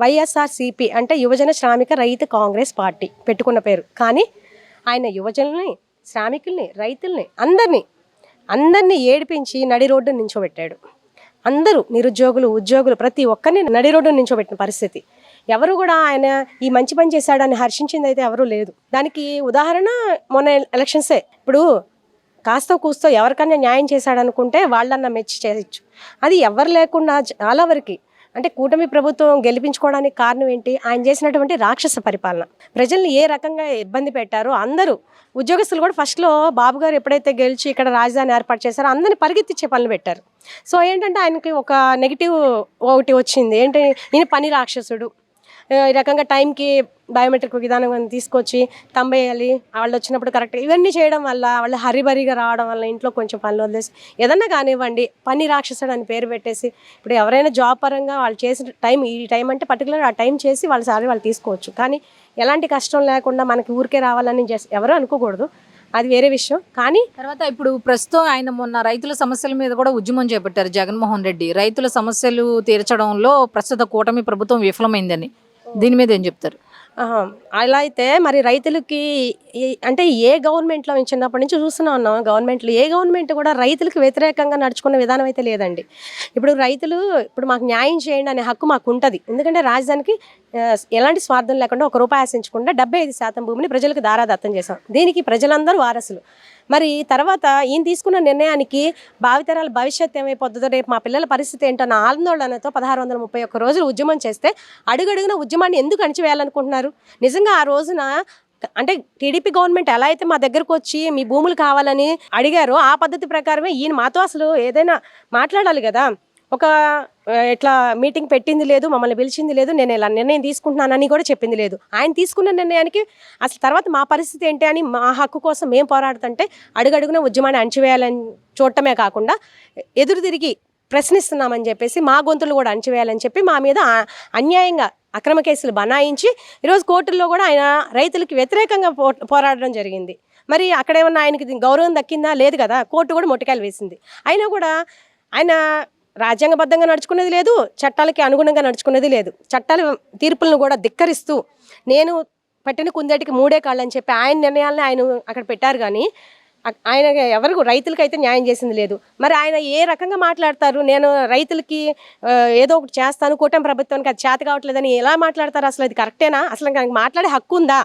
వైఎస్ఆర్సీపీ అంటే యువజన శ్రామిక రైతు కాంగ్రెస్ పార్టీ పెట్టుకున్న పేరు. కానీ ఆయన యువజనుల్ని, శ్రామికుల్ని, రైతుల్ని అందరినీ ఏడిపించి నడి రోడ్డు నించోబెట్టాడు. అందరూ నిరుద్యోగులు, ఉద్యోగులు ప్రతి ఒక్కరిని నడి రోడ్డు నించోబెట్టిన పరిస్థితి. ఎవరు కూడా ఆయన ఈ మంచి పని చేశాడని హర్షించింది అయితే ఎవరూ లేదు. దానికి ఉదాహరణ మొన్న ఎలక్షన్సే. ఇప్పుడు కాస్తో కూస్తో ఎవరికన్నా న్యాయం చేశాడనుకుంటే వాళ్ళన్నా మెచ్చి చేయొచ్చు. అది ఎవరు లేకుండా చాలా వరకు అంటే కూటమి ప్రభుత్వం గెలిపించుకోవడానికి కారణం ఏంటి? ఆయన చేసినటువంటి రాక్షస పరిపాలన. ప్రజల్ని ఏ రకంగా ఇబ్బంది పెట్టారో అందరూ ఉద్యోగస్తులు కూడా ఫస్ట్లో బాబు గారు ఎప్పుడైతే గెలిచి ఇక్కడ రాజధాని ఏర్పాటు చేశారో అందరినీ పరిగెత్తిచ్చే పనులు పెట్టారు. సో ఏంటంటే ఆయనకి ఒక నెగిటివ్ ఒకటి వచ్చింది. ఏంటి, ఈయన పని రాక్షసుడు, ఈ రకంగా టైంకి బయోమెట్రిక్ విధానం తీసుకొచ్చి తంబేయాలి, వాళ్ళు వచ్చినప్పుడు కరెక్ట్ ఇవన్నీ చేయడం వల్ల వాళ్ళు హరిబరిగా రావడం వల్ల ఇంట్లో కొంచెం పనులు వదిలేసి ఏదన్నా కానివ్వండి పని రాక్షసుడు అని పేరు పెట్టేసి ఇప్పుడు ఎవరైనా జాబ్ పరంగా వాళ్ళు చేసిన టైం ఈ టైం అంటే పర్టికులర్ ఆ టైం చేసి వాళ్ళ సాలరీ వాళ్ళు తీసుకోవచ్చు. కానీ ఎలాంటి కష్టం లేకుండా మనకి ఊరికే రావాలని ఎవరూ అనుకోకూడదు, అది వేరే విషయం. కానీ తర్వాత ఇప్పుడు ప్రస్తుతం ఆయన మొన్న రైతుల సమస్యల మీద కూడా ఉద్యమం చేపట్టారు జగన్మోహన్ రెడ్డి. రైతుల సమస్యలు తీర్చడంలో ప్రస్తుత కూటమి ప్రభుత్వం విఫలమైందని, దీని మీద ఏం చెప్తారు? అలా అయితే మరి రైతులకి అంటే ఏ గవర్నమెంట్లో చిన్నప్పటి నుంచి చూస్తూనే ఉన్నాం, గవర్నమెంట్లు ఏ గవర్నమెంట్ కూడా రైతులకు వ్యతిరేకంగా నడుచుకున్న విధానం అయితే లేదండి. ఇప్పుడు రైతులు ఇప్పుడు మాకు న్యాయం చేయండి అనే హక్కు మాకు ఉంటుంది. ఎందుకంటే రాజధానికి ఎలాంటి స్వార్థం లేకుండా ₹1 ఆశించకుండా 75% భూమిని ప్రజలకు దారాదత్తం చేశాం. దీనికి ప్రజలందరూ వారసులు. మరి తర్వాత ఈయన తీసుకున్న నిర్ణయానికి భావితరాల భవిష్యత్తు ఏమైపోతుందో, రేపు మా పిల్లల పరిస్థితి ఏంటో నా ఆందోళనతో 1631 రోజులు ఉద్యమం చేస్తే అడుగడుగున ఉద్యమాన్ని ఎందుకు అణిచివేయాలనుకుంటున్నారు? నిజంగా ఆ రోజున అంటే టీడీపీ గవర్నమెంట్ ఎలా అయితే మా దగ్గరకు వచ్చి మీ భూములు కావాలని అడిగారో ఆ పద్ధతి ప్రకారమే ఈయన మాతో అసలు ఏదైనా మాట్లాడాలి కదా. ఒక ఇట్లా మీటింగ్ పెట్టింది లేదు, మమ్మల్ని పిలిచింది లేదు, నేను ఇలా నిర్ణయం తీసుకుంటున్నానని కూడా చెప్పింది లేదు. ఆయన తీసుకున్న నిర్ణయానికి అసలు తర్వాత మా పరిస్థితి ఏంటి అని మా హక్కు కోసం మేము పోరాడుతుంటే అడుగడుగున ఉద్యమాన్ని అణచివేయాలని చూడటమే కాకుండా ఎదురు తిరిగి ప్రశ్నిస్తున్నామని చెప్పేసి మా గొంతులు కూడా అణచివేయాలని చెప్పి మా మీద అన్యాయంగా అక్రమ కేసులు బనాయించి ఈరోజు కోర్టుల్లో కూడా ఆయన రైతులకి వ్యతిరేకంగా పోరాడడం జరిగింది. మరి అక్కడేమన్నా ఆయనకి గౌరవం దక్కిందా? లేదు కదా. కోర్టు కూడా మొట్టికాయలు వేసింది. అయినా కూడా ఆయన రాజ్యాంగబద్ధంగా నడుచుకునేది లేదు, చట్టాలకి అనుగుణంగా నడుచుకునేది లేదు. చట్టాల తీర్పులను కూడా ధిక్కరిస్తూ నేను పట్టిన కుందేటికి 3 కాళ్ళు అని చెప్పి ఆయన నిర్ణయాలని ఆయన అక్కడ పెట్టారు. కానీ ఆయన ఎవరికి రైతులకైతే న్యాయం చేసింది లేదు. మరి ఆయన ఏ రకంగా మాట్లాడతారు? నేను రైతులకి ఏదో ఒకటి చేస్తాను, కూటమి ప్రభుత్వానికి అది చేత కావట్లేదని ఎలా మాట్లాడతారు? అసలు అది కరెక్టేనా? అసలు మాట్లాడే హక్కు ఉందా?